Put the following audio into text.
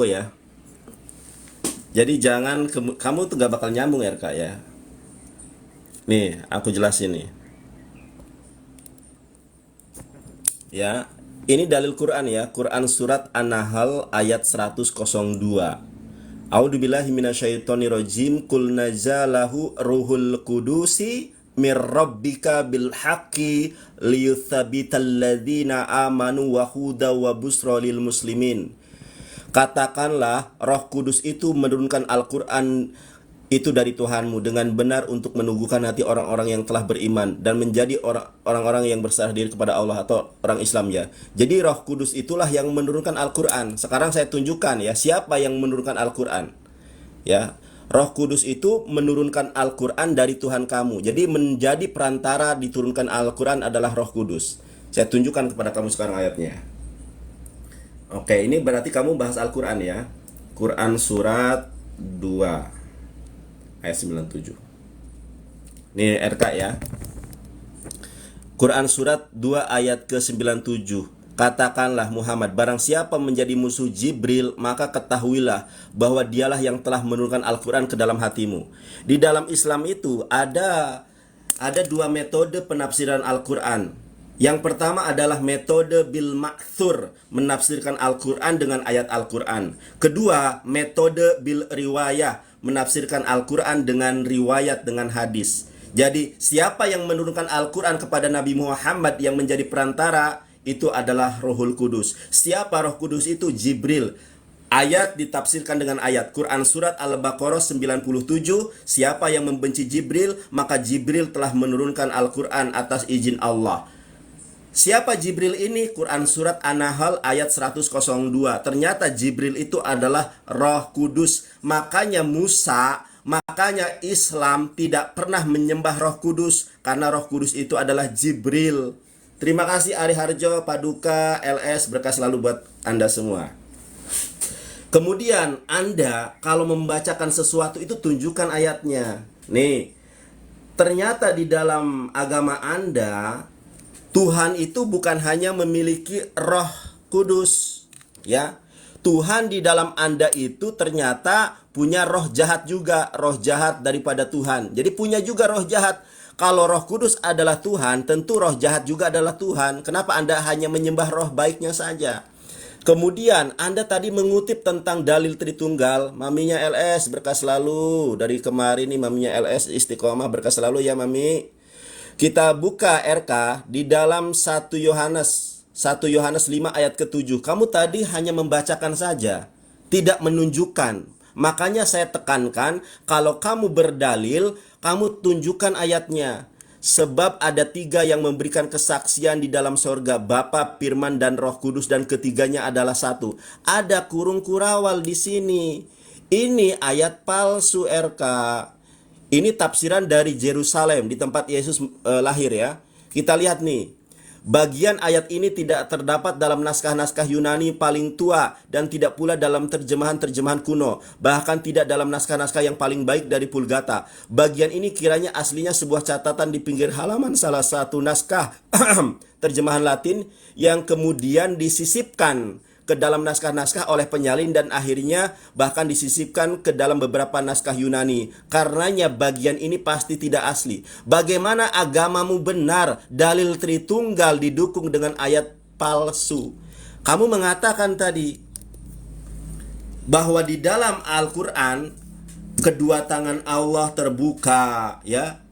ya. Jadi jangan kamu tuh gak bakal nyambung RK ya. Nih, aku jelasin nih. Ya, ini dalil Quran ya. Quran surat An-Nahl ayat 102. A'udzubillahi minasyaitonirrajim. Qul nazalahu ruhul qudusi mir rabbika bil haqqi liyutsabital ladzina amanu wa huda wa busra lil muslimin. Katakanlah, Roh Kudus itu menurunkan Al-Quran itu dari Tuhanmu dengan benar untuk menumbuhkan hati orang-orang yang telah beriman dan menjadi orang-orang yang berserah diri kepada Allah atau orang Islam ya. Jadi Roh Kudus itulah yang menurunkan Al-Quran. Sekarang saya tunjukkan ya, siapa yang menurunkan Al-Quran. Ya, Roh Kudus itu menurunkan Al-Quran dari Tuhan kamu. Jadi menjadi perantara diturunkan Al-Quran adalah Roh Kudus. Saya tunjukkan kepada kamu sekarang ayatnya. Oke, ini berarti kamu bahas Al-Quran ya. Quran surat 2 ayat 97. Ini RK ya. Quran surat 2 ayat ke-97. Katakanlah Muhammad, barang siapa menjadi musuh Jibril, maka ketahuilah bahwa dialah yang telah menurunkan Al-Quran ke dalam hatimu. Di dalam Islam itu ada dua metode penafsiran Al-Quran. Yang pertama adalah metode bil ma'thur, menafsirkan Al-Quran dengan ayat Al-Quran. Kedua, metode bil riwayah, menafsirkan Al-Quran dengan riwayat, dengan hadis. Jadi, siapa yang menurunkan Al-Quran kepada Nabi Muhammad yang menjadi perantara, itu adalah Rohul Kudus. Siapa Roh Kudus itu? Jibril. Ayat ditafsirkan dengan ayat. Quran surat Al-Baqarah 97, siapa yang membenci Jibril, maka Jibril telah menurunkan Al-Quran atas izin Allah. Siapa Jibril ini? Quran surat An-Nahl ayat 102. Ternyata Jibril itu adalah Roh Kudus. Makanya Islam tidak pernah menyembah Roh Kudus, karena Roh Kudus itu adalah Jibril. Terima kasih Ari Harjo, Paduka, LS, berkah selalu buat Anda semua. Kemudian Anda kalau membacakan sesuatu itu tunjukkan ayatnya. Nih, ternyata di dalam agama Anda Tuhan itu bukan hanya memiliki Roh Kudus, ya. Tuhan di dalam Anda itu ternyata punya roh jahat juga, roh jahat daripada Tuhan. Jadi punya juga roh jahat. Kalau Roh Kudus adalah Tuhan, tentu roh jahat juga adalah Tuhan. Kenapa Anda hanya menyembah roh baiknya saja? Kemudian Anda tadi mengutip tentang dalil Tritunggal. Maminya LS berkah selalu. Dari kemarin nih maminya LS istiqomah, berkah selalu ya Mami. Kita buka RK di dalam 1 Yohanes 5 ayat ke-7. Kamu tadi hanya membacakan saja, tidak menunjukkan. Makanya saya tekankan, kalau kamu berdalil, kamu tunjukkan ayatnya. Sebab ada 3 yang memberikan kesaksian di dalam sorga, Bapa, Firman, dan Roh Kudus, dan ketiganya adalah satu. Ada kurung kurawal di sini. Ini ayat palsu RK. Ini tafsiran dari Yerusalem, di tempat Yesus lahir ya. Kita lihat nih. Bagian ayat ini tidak terdapat dalam naskah-naskah Yunani paling tua dan tidak pula dalam terjemahan-terjemahan kuno, bahkan tidak dalam naskah-naskah yang paling baik dari Vulgata. Bagian ini kiranya aslinya sebuah catatan di pinggir halaman salah satu naskah terjemahan Latin yang kemudian disisipkan ke dalam naskah-naskah oleh penyalin dan akhirnya bahkan disisipkan ke dalam beberapa naskah Yunani. Karenanya bagian ini pasti tidak asli. Bagaimana agamamu benar? Dalil Tritunggal didukung dengan ayat palsu. Kamu mengatakan tadi bahwa di dalam Al-Quran kedua tangan Allah terbuka, ya.